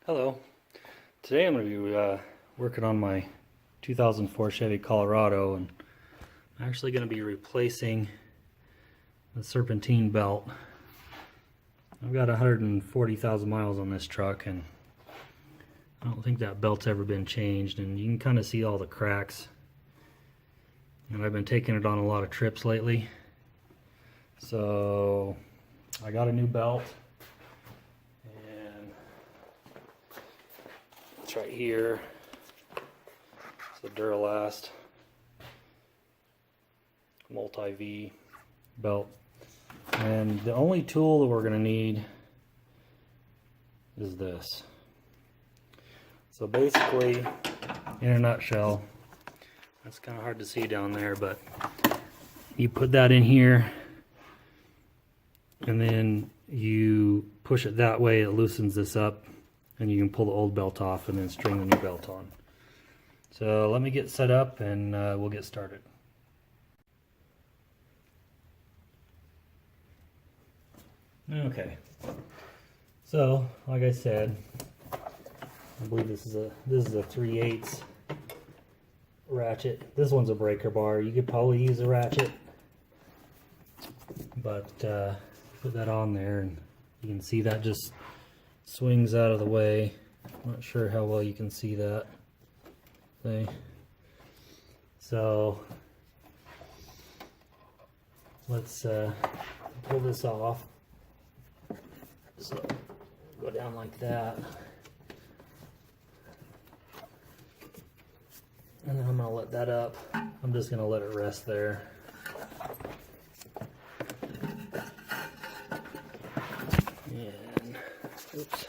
Hello. Today I'm going to be working on my 2004 Chevy Colorado, and I'm actually going to be replacing the Serpentine belt. I've got 140,000 miles on this truck, and I don't think that belt's ever been changed, and you can kind of see all the cracks. And I've been taking it on a lot of trips lately. So I got a new belt. It's right here. It's a Duralast multi-V belt. And the only tool that we're going to need is this. So basically, in a nutshell, that's kind of hard to see down there, but you put that in here and then you push it that way, it loosens this up, and you can pull the old belt off and then string the new belt on. So let me get set up and we'll get started. Okay, so like I said, I believe this is a 3/8 ratchet. This one's a breaker bar. You could probably use a ratchet, but put that on there and you can see that just swings out of the way. I'm not sure how well you can see that thing. So let's pull this off. So go down like that, and then I'm gonna let that up. I'm just gonna let it rest there. And oops.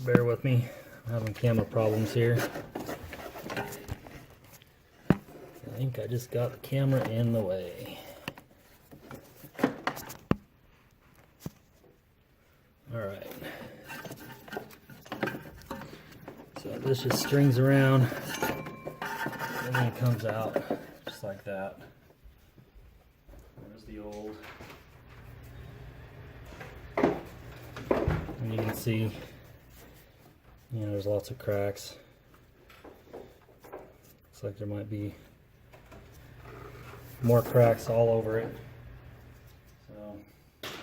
Bear with me, I'm having camera problems here. I think I just got the camera in the way. Alright. So this just strings around and then it comes out just like that. There's the old. And you can see, there's lots of cracks. Looks like there might be more cracks all over it. So let's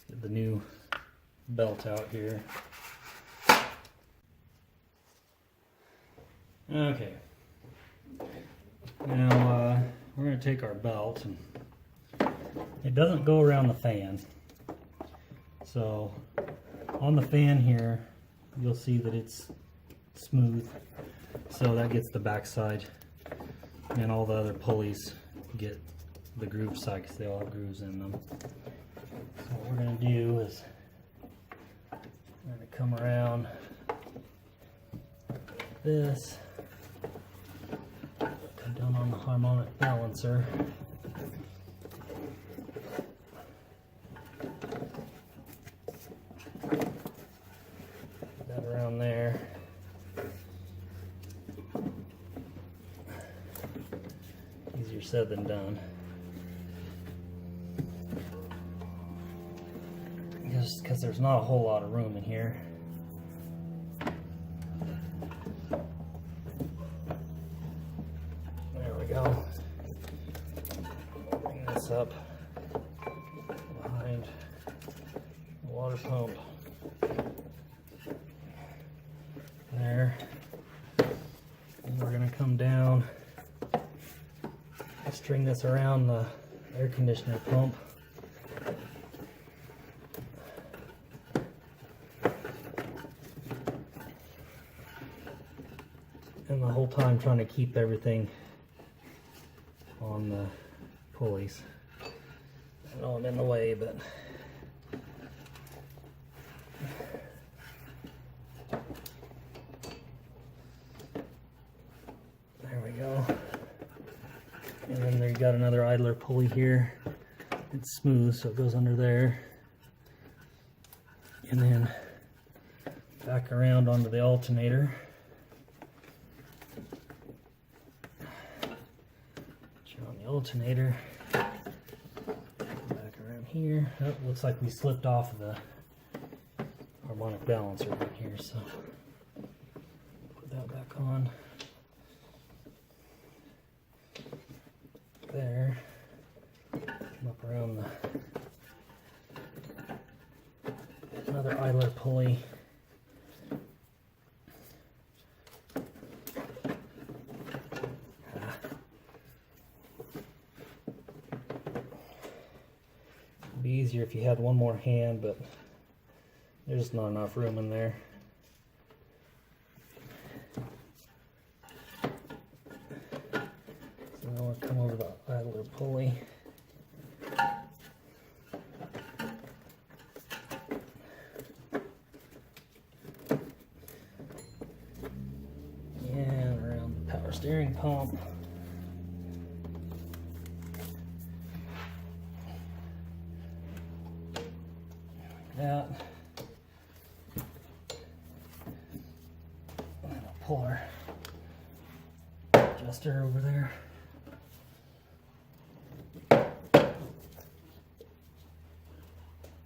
get the new belt out here. Okay. Now we're going to take our belt, and it doesn't go around the fan. So on the fan here, you'll see that it's smooth. So that gets the backside, and all the other pulleys get the groove side because they all have grooves in them. So what we're going to do is we're going to come around this, come down on the harmonic balancer. Put that around there. Easier said than done. Just because there's not a whole lot of room in here. There we go. Bring this up behind the water pump. There. And we're going to come down, string this around the air conditioner pump. And the whole time trying to keep everything on the pulleys. I know I'm in the way, but there we go. And then there you got another idler pulley here. It's smooth, so it goes under there. And then back around onto the alternator. Turn on the alternator. Back here. Oh, looks like we slipped off of the harmonic balancer right here, so put that back on. There. Come up around another idler pulley. It'd be easier if you had one more hand, but there's not enough room in there. So now we'll come over the idler pulley. And around the power steering pump. That. And I'll pull our adjuster over there.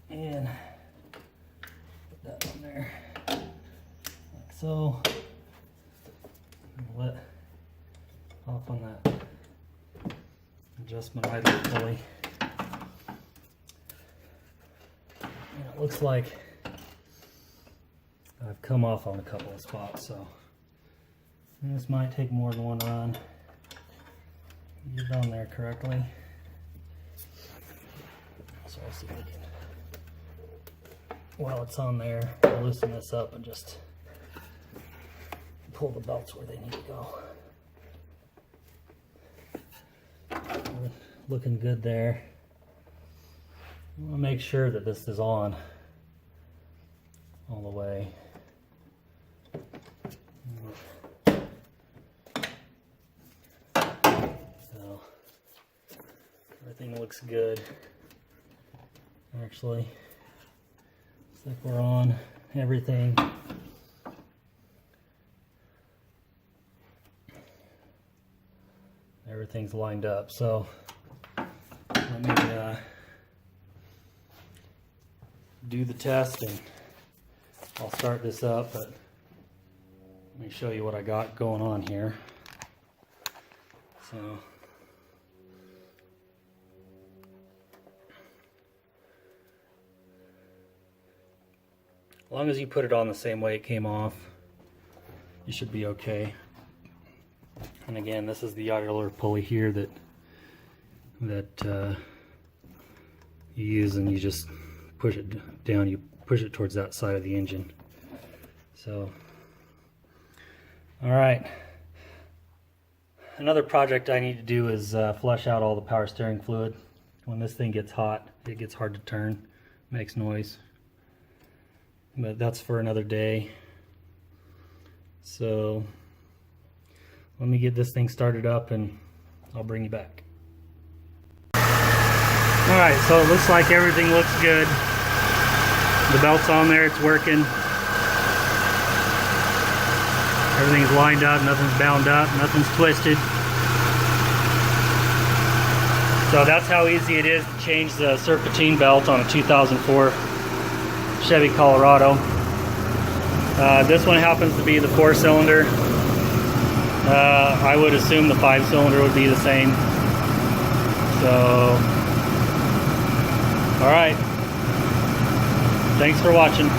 And put that on there, like so. And let off on that adjustment idler pulley. And it looks like I've come off on a couple of spots, so this might take more than one run. Get it on there correctly. So I'll see if we can, while it's on there, I'll loosen this up and just pull the belts where they need to go. Looking good there. I want to make sure that this is on all the way. So everything looks good. Actually, looks like we're on everything. Everything's lined up. So let me do the test and I'll start this up, but let me show you what I got going on here. So as long as you put it on the same way it came off, you should be okay. And again, this is the idler pulley here that you use, and you just push it down, you push it towards that side of the engine. So, all right. Another project I need to do is flush out all the power steering fluid. When this thing gets hot, it gets hard to turn, makes noise. But that's for another day. So let me get this thing started up and I'll bring you back. Alright, so it looks like everything looks good. The belt's on there, it's working. Everything's lined up, nothing's bound up, nothing's twisted. So that's how easy it is to change the Serpentine belt on a 2004 Chevy Colorado. This one happens to be the 4-cylinder. I would assume the 5-cylinder would be the same. So, alright. Thanks for watching.